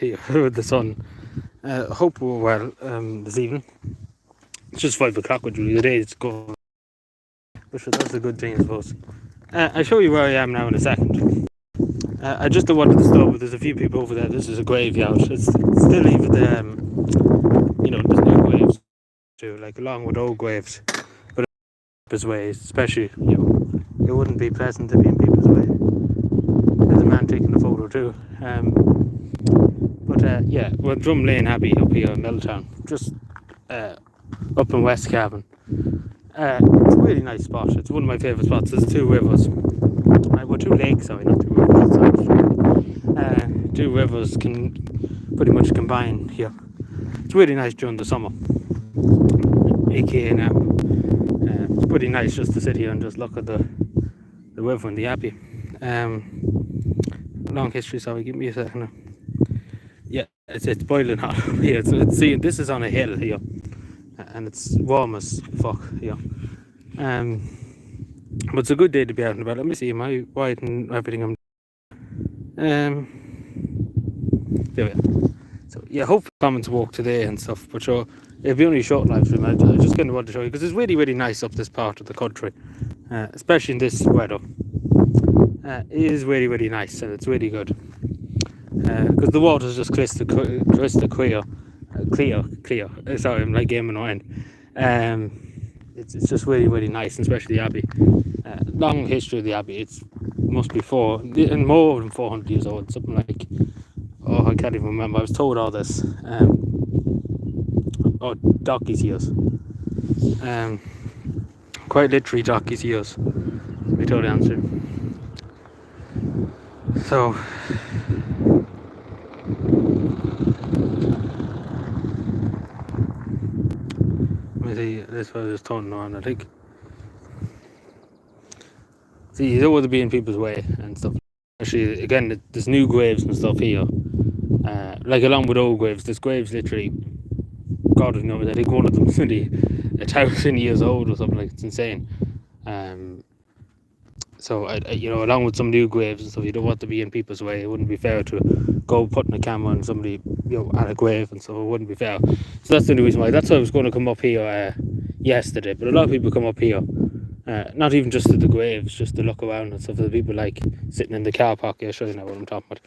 here with the sun. Hope we're well this evening. It's just 5 o'clock, which the day is going, but sure, that's a good thing, I suppose. I'll show you where I am now in a second. I just don't want to stop, but there's a few people over there. This is a graveyard. It's still even there's new graves too, like along with old graves, but people's way, especially it wouldn't be pleasant to be in people's way. There's a man taking a photo too. We're Drum Lane Abbey up here in Milltown, just up in West Cavan. It's a really nice spot. It's one of my favourite spots. There's 2 rivers. Well, 2 lakes, sorry, not 2 rivers. 2 rivers can pretty much combine here. It's really nice during the summer, aka now. It's pretty nice just to sit here and just look at the river and the abbey. Long history, sorry, give me a second now. Yeah, it's boiling hot here. See, this is on a hill here, and it's warm as fuck here. But it's a good day to be out and about. Let me see, am I white and everything? There we are. So yeah, hopefully coming to walk today and stuff. But sure, it'll be only a short live stream. I just kind of want to show you because it's really, really nice up this part of the country, especially in this weather. It is really, really nice, and it's really good because the water is just crystal clear. Sorry, I'm like gaming on. It's just really, really nice, and especially the abbey. Long history of the abbey. It must be more than 400 years old. Something like, I can't even remember. I was told all this. Donkey's years. Quite literally donkey's years. To be totally honest. So. See, this was just turning on, I think. See, you don't want to be in people's way and stuff. Actually, again, there's new graves and stuff here. Like along with old graves, there's graves literally, God knows, I think one of them's only 1,000 years old or something like. It's insane. So along with some new graves and stuff, you don't want to be in people's way. It wouldn't be fair to go putting a camera on somebody, at a grave and stuff. It wouldn't be fair. So that's the only reason why. That's why I was going to come up here yesterday. But a lot of people come up here, not even just to the graves, just to look around and stuff. The people like sitting in the car park here. I'll show you now what I'm talking about.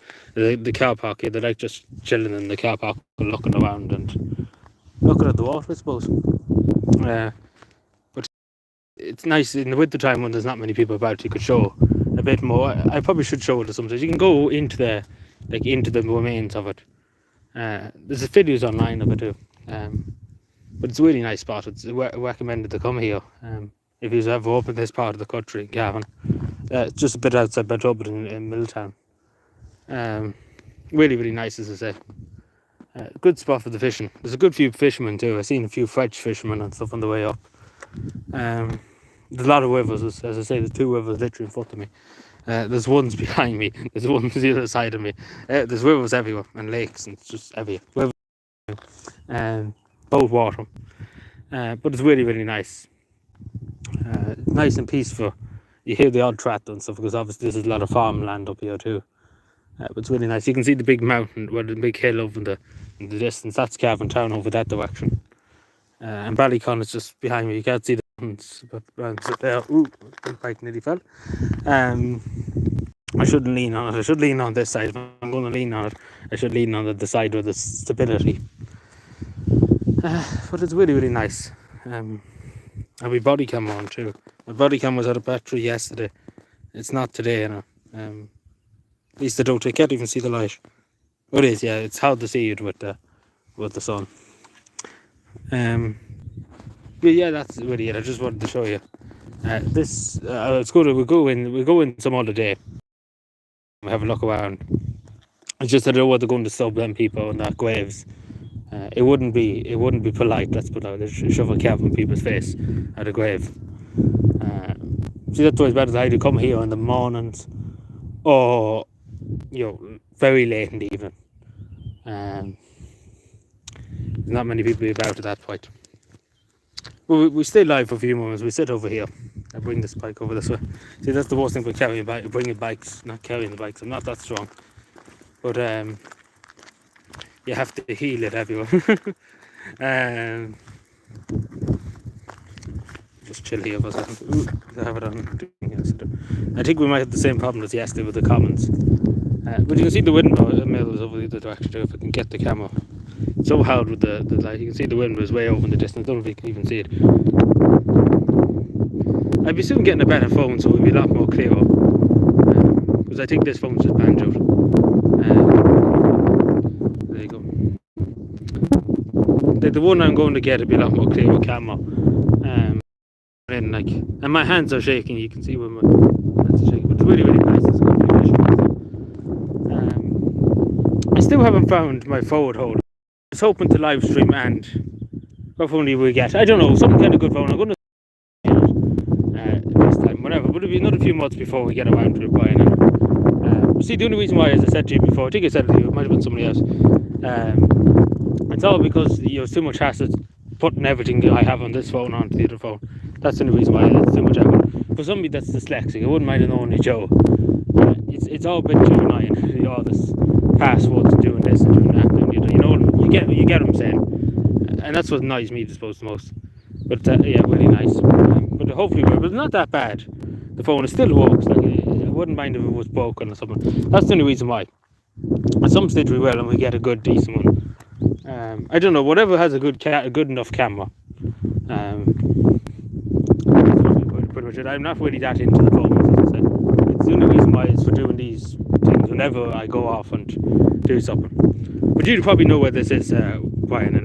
The car park here. They like just chilling in the car park, and looking around and looking at the water, I suppose. But it's nice in the winter time when there's not many people about. You could show a bit more. I probably should show it to sometimes. You can go into the remains of it. There's videos online of it too. But it's a really nice spot. It's recommended to come here if you've ever up in this part of the country, Cavan. It's just a bit outside Bedrubbin in Milltown. Really, really nice, as I say. Good spot for the fishing. There's a good few fishermen too. I've seen a few French fishermen and stuff on the way up. There's a lot of rivers, as I say. There's 2 rivers literally in front of me. There's ones behind me. There's ones the other side of me. There's rivers everywhere and lakes, and it's just everywhere. Rivers, both water. But it's really, really nice. Nice and peaceful. You hear the odd tractor and stuff because obviously there's a lot of farmland up here too. But it's really nice. You can see the big mountain, the big hill over in the distance. That's Cavan Town over that direction. And Ballycon is just behind me. You can't see the mountains, but there. Ooh, the bike nearly fell. I shouldn't lean on it. I should lean on this side. If I'm going to lean on it, I should lean on the side with the stability. But it's really, really nice. And my body cam on too. My body cam was out of battery yesterday. It's not today, At least I can't even see the light. Oh, it is, yeah. It's hard to see it with the sun. But yeah, that's really it. I just wanted to show you. It's good. We'll go in some other day. We'll have a look around. It's just that I don't want to go and disturb them people in that graves. It wouldn't be polite. Let's put out. Shove a cap in people's face at a grave. See, that's always better to either come here in the mornings or very late in the evening. There's not many people about at that point. Well, we stay live for a few moments. We sit over here. I bring this bike over this way. See, that's the worst thing with bringing bikes, not carrying the bikes. I'm not that strong. But you have to heal it, everyone. Just chill here for a second. I have it on. I think we might have the same problem as yesterday with the commons. But you can see the windmill is over the other direction too, if I can get the camera. It's so hard with the light. You can see the windmill is way over in the distance. I don't know if you can even see it. I'd be soon getting a better phone, so it would be a lot more clearer. Because I think this phone's just banned out. There you go. The one I'm going to get will be a lot more clearer camera. And my hands are shaking. You can see when my hands are shaking. But it's really, really nice. It's going to be I still haven't found my forward holder. I was hoping to live stream, and what phone do we get? I don't know, some kind of good phone. I'm going to this time, whatever. But it'll be another few months before we get around to buying it. See, the only reason why, as I said to you before, I think I said it to you, it might have been somebody else. It's all because it's too much hassle putting everything that I have on this phone onto the other phone. That's the only reason why it's too much effort. For somebody that's dyslexic, I wouldn't mind an only Joe. It's all a bit too annoying. All this passwords, doing this and doing that. And you get what I'm saying. And that's what annoys me, I suppose, the most. But yeah, really nice. But hopefully, but it's not that bad. The phone still works. Like, I wouldn't mind if it was broken or something. That's the only reason why. At some stage we will, and we get a good, decent one. I don't know. Whatever has a good enough camera. Pretty much it. I'm not really that into the phone, as I said. It's the only reason why is for doing these things whenever I go off and do something. But you probably know where this is, Brian.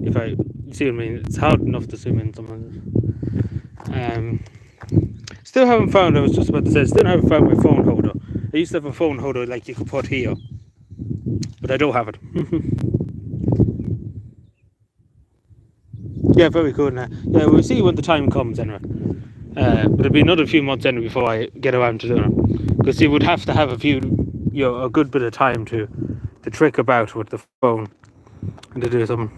If you see what I mean, it's hard enough to zoom in something. Still haven't found. I was just about to say, still haven't found my phone holder. I used to have a phone holder like you could put here, but I don't have it. Yeah, very good. Yeah, we'll see when the time comes anyway. But it'll be another few months anyway before I get around to doing it. Because you would have to have a good bit of time to trick about with the phone and to do something.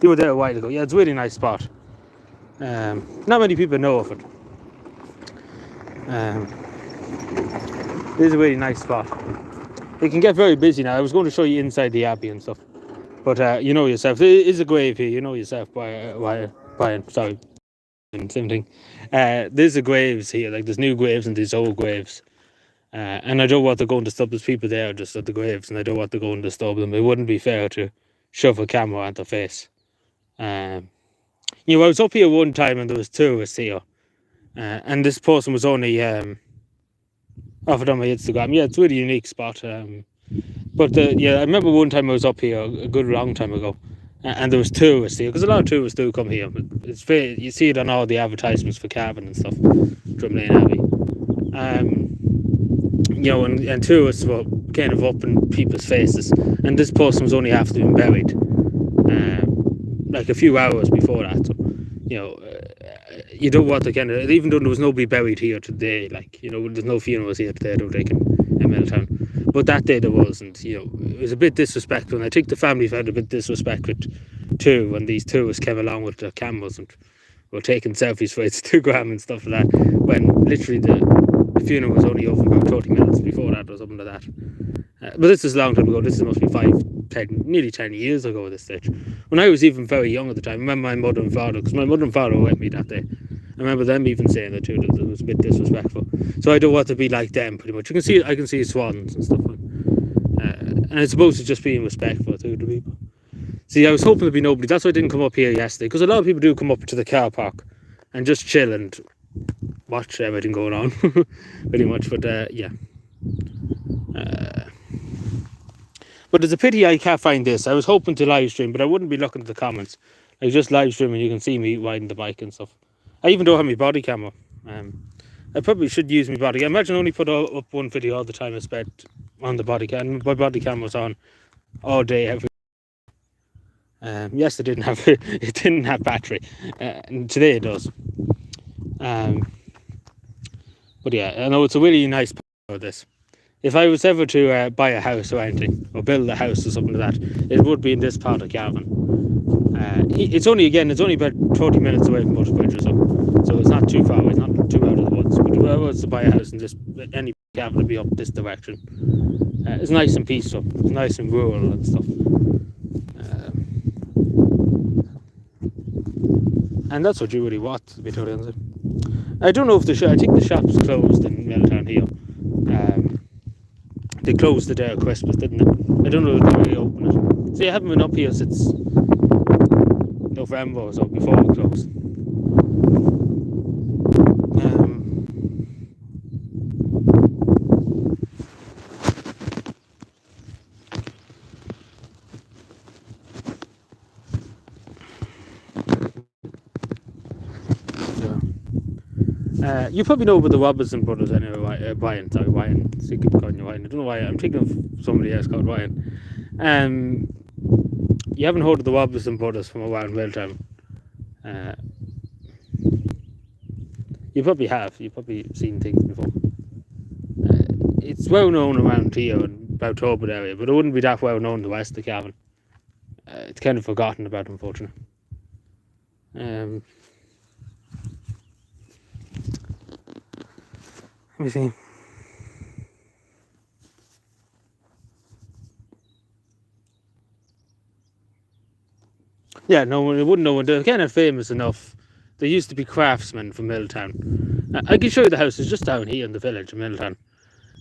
You were there a while ago. Yeah, it's a really nice spot. Not many people know of it. It is a really nice spot. It can get very busy now. I was going to show you inside the abbey and stuff. But you know yourself, there is a grave here. You know yourself, Brian. Sorry, same thing. There's a graves here. Like there's new graves and there's old graves. And I don't want to go and disturb. There's people there just at the graves, and I don't want to go and disturb them. It wouldn't be fair to shove a camera at their face. I was up here one time and there was tourists here, and this person was only offered on my Instagram. Yeah, it's a really unique spot. But I remember one time I was up here a good long time ago, and there was tourists here, because a lot of tourists do come here. It's fair, you see it on all the advertisements for Cavan and stuff, Drumlane Abbey. And tourists were kind of up in people's faces, and this person was only after being buried, like a few hours before that. So, you don't want to kind of, even though there was nobody buried here today, there's no funerals here today, they're taken in Middletown. But that day there was, and it was a bit disrespectful, and I think the family found it a bit disrespectful too when these tourists came along with their cameras and were taking selfies for Instagram and stuff like that, when literally the funeral was only over about 30 minutes before that or something like that. But this is a long time ago. This must be nearly 10 years ago at this stage. When I was even very young at the time, I remember my mother and father, because my mother and father were with me that day. I remember them even saying it too, that it was a bit disrespectful. So I don't want to be like them, pretty much. I can see swans and stuff. And it's supposed to just be respectful to the people. See, I was hoping there'd be nobody. That's why I didn't come up here yesterday, because a lot of people do come up to the car park and just chill and watch everything going on, pretty much. But but it's a pity I can't find this. I was hoping to live stream, but I wouldn't be looking at the comments. Like just live streaming, you can see me riding the bike and stuff. I even don't have my body camera. I probably should use my body. I imagine I only put up one video all the time I spent on the body cam. My body cam was on all day, every. Yes, it didn't have battery, and today it does. But yeah, I know it's a really nice part of this. If I was ever to buy a house or anything, or build a house or something like that, it would be in this part of Cavan. It's only about 30 minutes away from Butterbridge or something, so it's not too far away, it's not too out of the woods. But if I was to buy a house in any Cavan, it'd be up this direction. It's nice and peaceful. It's nice and rural and stuff. And that's what you really want, to be totally honest. I don't know if I think the shops closed in Milltown here. They closed the day of Christmas, didn't they? I don't know if they reopened it. See, I haven't been up here since November or so, before it closed. You probably know about the Robertson brothers anyway, Ryan. Sorry, Ryan. So you keep calling you Ryan. I don't know why. I'm thinking of somebody else called Ryan. You haven't heard of the Robertson brothers from around Milltown. You probably have. You've probably seen things before. It's well known around here and about Talbot area, but it wouldn't be that well known the west of Cavan. It's kind of forgotten about, unfortunately. Let me see. Yeah, no one wouldn't know. They're kind of famous enough. There used to be craftsmen from Milltown. I can show you the house. It's just down here in the village of Milltown.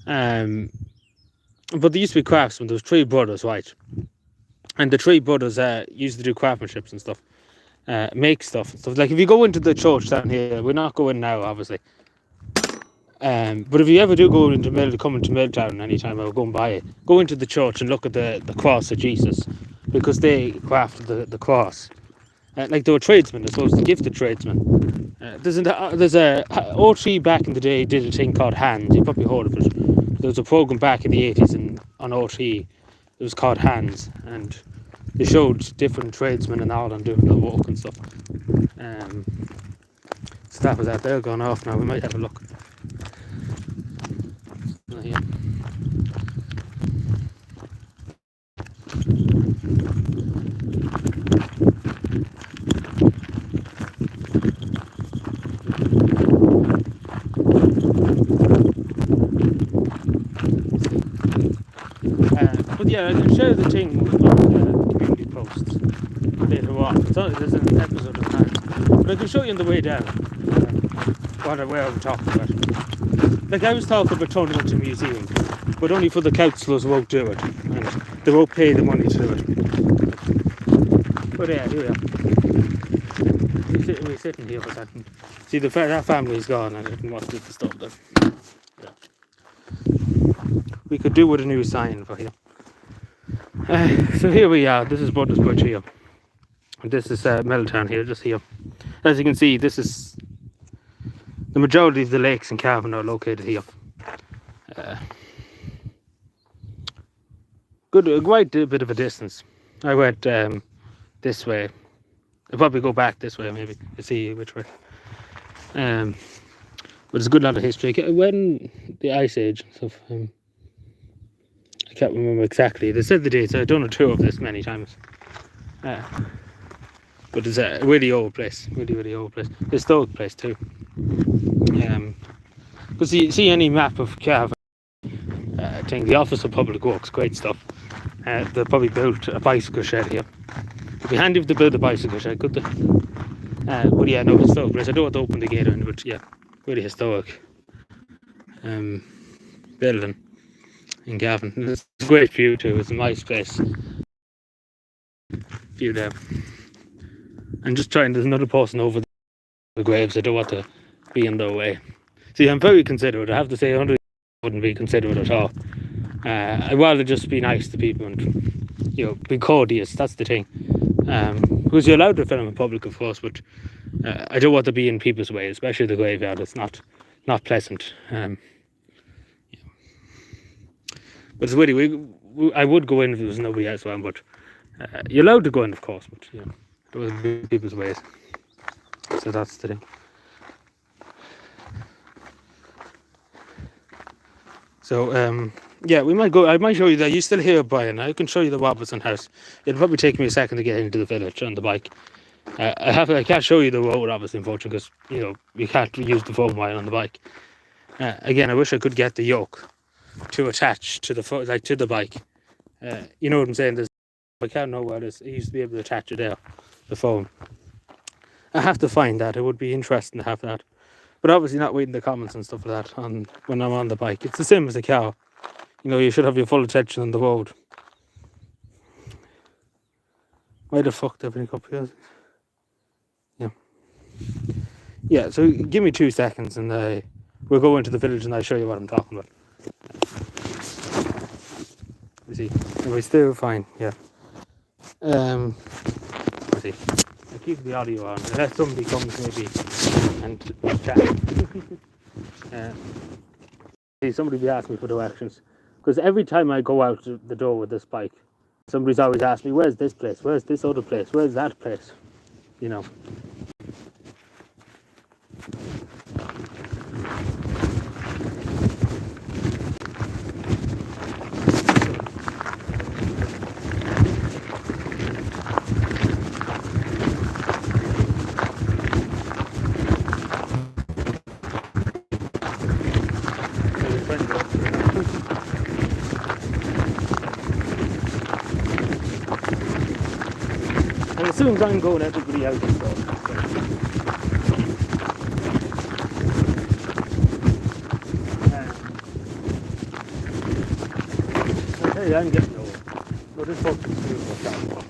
But there used to be craftsmen. There was 3 brothers, right? And the 3 brothers used to do craftsmanships and stuff, make stuff and stuff. Like if you go into the church down here, we're not going now, obviously. But if you ever do go into come into Milltown anytime or go and buy it, go into the church and look at the cross of Jesus, because they crafted the cross. Like they were tradesmen, they're supposed to give the tradesmen. There's a OT back in the day did a thing called Hands. You probably heard of it. There was a program back in the 80s on OT. It was called Hands, and they showed different tradesmen in Ireland doing their work and stuff. So that was that. They're gone off now. We might have a look. Yeah. But yeah, I can share the thing on the community posts later on. There's an episode of that, but I can show you on the way down where I'm talking about. Like I was talking about turning it into a museum, but only for the councillors won't do it, and they won't pay the money to do it. But yeah, here we are. We're sitting here for a second. See, that family's gone, and I didn't want to disturb them. Yeah. We could do with a new sign for here. So here we are. This is Brothers Bridge here. And this is Milltown here, just here. As you can see, this is the majority of the lakes in Cavan are located here. Quite a bit of a distance. I went this way. I'll probably go back this way maybe to see which way. But it's a good lot of history. When the Ice Age and stuff, I can't remember exactly. They said the dates. I've done a tour of this many times. But it's a really old place. Really old place. Historic place too. Because you see any map of Cavan, I think the Office of Public Works, great stuff. They probably built a bicycle shed here. It'd be handy if they built a bicycle shed, could they? But yeah, no, historic place. I don't want to open the gate in, but yeah, really historic building in Cavan. It's a great view too. It's a nice place. View there. I'm just trying. There's another person over the graves. I don't want to be in their way. See, I'm very considerate. I have to say, 100 wouldn't be considerate at all. I'd rather just be nice to people and be courteous. That's the thing. Because you're allowed to film in public, of course, but I don't want to be in people's way, especially the graveyard. It's not pleasant. But it's really, I would go in if there was nobody else around, but you're allowed to go in, of course, but there was people's ways. So that's the thing. So yeah, we might go. I might show you that. You still here, Brian? I can show you the Robertson house. It'll probably take me a second to get into the village on the bike. I can't show you the road, obviously, unfortunately, because you can't use the phone while on the bike. Again, I wish I could get the yoke, to attach to the to the bike. You know what I'm saying? I can't know what it is. I used to be able to attach it there, the phone. I have to find that. It would be interesting to have that. But obviously not reading the comments and stuff like that when I'm on the bike. It's the same as a car. You know, you should have your full attention on the road. Why the fuck did I bring up here? Yeah. Yeah, so give me 2 seconds and we'll go into the village and I'll show you what I'm talking about. You see, we're still fine, yeah. Let's see. I'll keep the audio on unless somebody comes maybe and chat. See, somebody be asking me for directions. Because every time I go out the door with this bike, somebody's always asked me, where's this place? Where's this other place? Where's that place? You know. And as soon as I'm going, everybody else is going. I tell you, I'm getting old. But this boat is beautiful.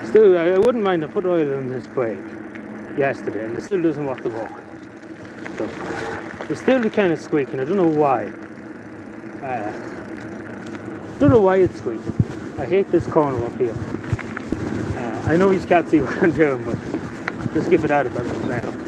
Still, I wouldn't mind. I put oil in this brake yesterday and it still doesn't work the walk. So, it's still kind of squeaking. I don't know why. Don't know why it's squeaking. I hate this corner up here. I know you can't see what I'm doing, but just give it out about it now.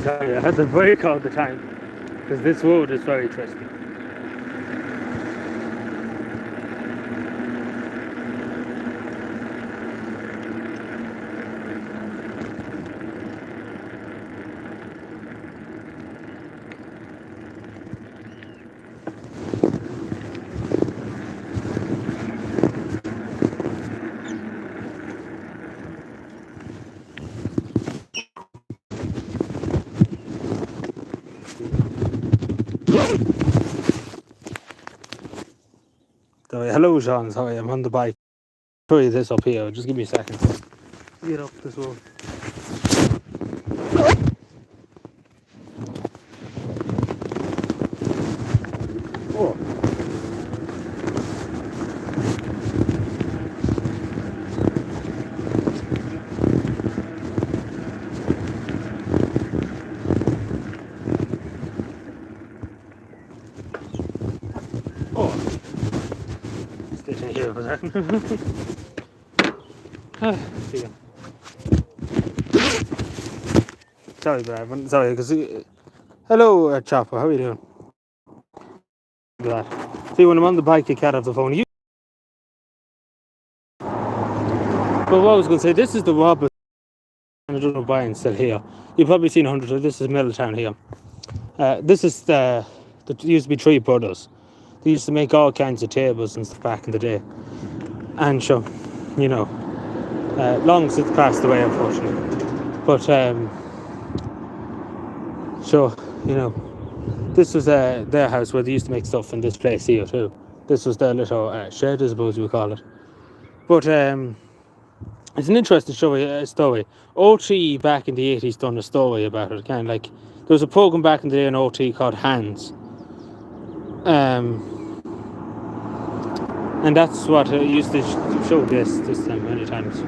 I had to brake all the time because this road is very twisty. So, hello Sean, sorry, I'm on the bike. I'll show you this up here, just give me a second. Get up this road. Oh. Stitching here for a second. Sorry, Brad. Sorry, because Hello, Chopper. How are you doing? Glad. See, when I'm on the bike, you can't have the phone. But what I was going to say, this is the Roberts. I don't know buy and sell here. You've probably seen hundreds of this. Is Middletown here. This is there used to be three brothers. They used to make all kinds of tables and stuff back in the day. And so, you know, long since passed away, unfortunately. But so, you know, this was their house where they used to make stuff in this place here too. This was their little shed, I suppose you would call it. But it's an interesting story. OT back in the 80s done a story about it. Kind of like, there was a program back in the day in OT called Hands. And that's what used to show this time many times.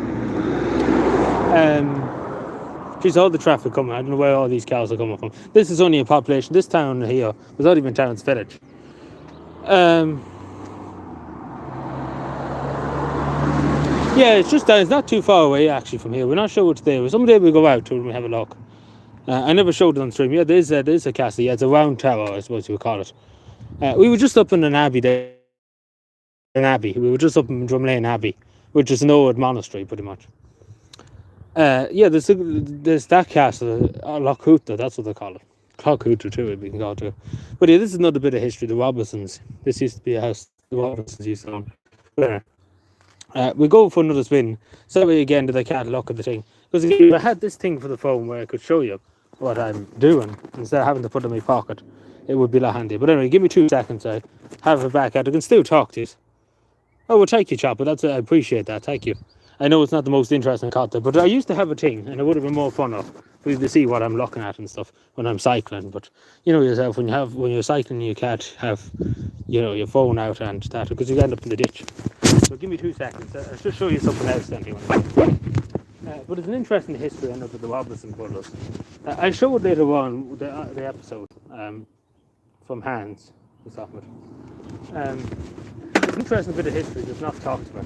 Geez, all the traffic coming. I don't know where all these cows are coming from. This is only a population. This town here was not even town's village. Yeah, it's just down. It's not too far away actually from here. We're not sure what's there. Someday we'll go out and we have a look. I never showed it on stream. Yeah, there's a castle. Yeah, it's a round tower, I suppose you would call it. We were just up in an abbey there. We were just up in Drumlane Abbey, which is an old monastery, pretty much. Yeah, there's that castle, Lochhuta, that's what they call it. Lochhuta too, we can go to. But yeah, this is another bit of history. The Robertsons. This used to be a house the Robertsons used to own. We go for another spin. Sorry again that I can't look at the thing. Because if I had this thing for the phone where I could show you what I'm doing, instead of having to put it in my pocket, it would be a lot handier. But anyway, give me 2 seconds. I have it back out. I can still talk to you. Oh, well, thank you, Chopper. I appreciate that. Thank you. I know it's not the most interesting content, but I used to have a thing, and it would have been more fun for you to see what I'm looking at and stuff when I'm cycling. But you know yourself, when you're cycling, you can't have, you know, your phone out and that because you end up in the ditch. So give me 2 seconds. I'll just show you something else anyway. But it's an interesting history, I know, of the Robertson brothers. I showed later on the episode from Hans. It's an interesting bit of history that's not talked about.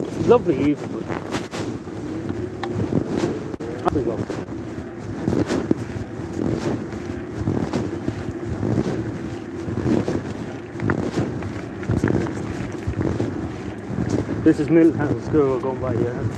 It's lovely evening. Up we go. This is Middletown School we're going by here.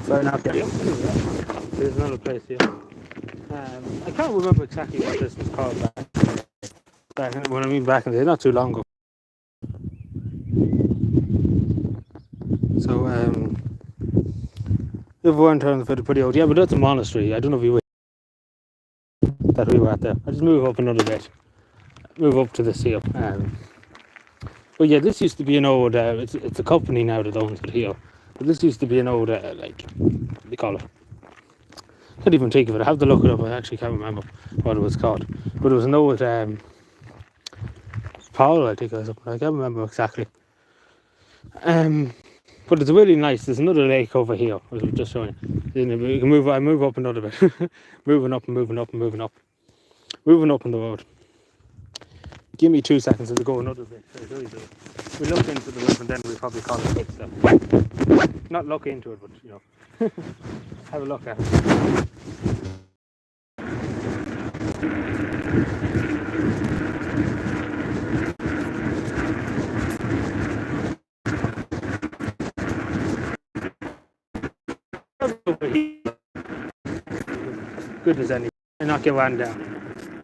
Sorry, now there's another place here. I can't remember exactly what this was called back in the day, not too long ago. So everyone turns pretty old. Yeah, but that's a monastery. I don't know if you were that we were at there. I just move up another bit. Move up to this here. But yeah, this used to be an old. It's a company now that owns it here. But this used to be an old like, what do you call it? I can't even think of it. I have to look it up. I actually can't remember what it was called. But it was an old Paul, I think it was. I can't remember exactly. But it's really nice. There's another lake over here. I was just showing you. We can move. I move up another bit. moving up and moving up and moving up. Moving up on the road. Give me 2 seconds to go another bit. We look into the roof and then we probably call it good stuff. Not look into it, but you know, have a look at it. Good as any, and not get one down.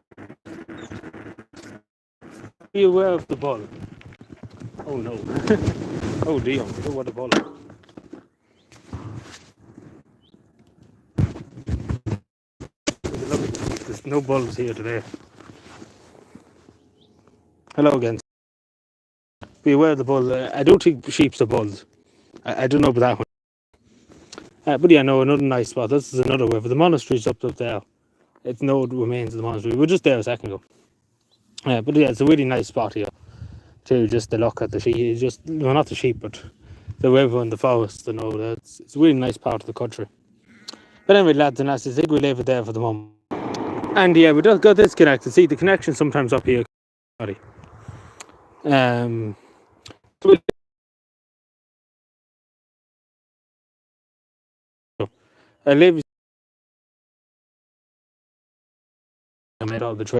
Be aware of the ball. Oh no. Oh dear, what a ball. look, there's no bulls here today. Hello again. Beware of the bull. I don't think sheep's the bulls. I don't know about that one. But yeah, no, another nice spot. This is another way. But the monastery's up there. It's no remains of the monastery. We were just there a second ago. But yeah, it's a really nice spot here to just to look at the sheep. It's just, well, not the sheep, but the river and the forest and all that. It's a really nice part of the country. But anyway, lads and lasses, I think we'll leave it there for the moment. And yeah, we just got disconnected. See, the connection sometimes up here. Sorry. I live. I made all the trade.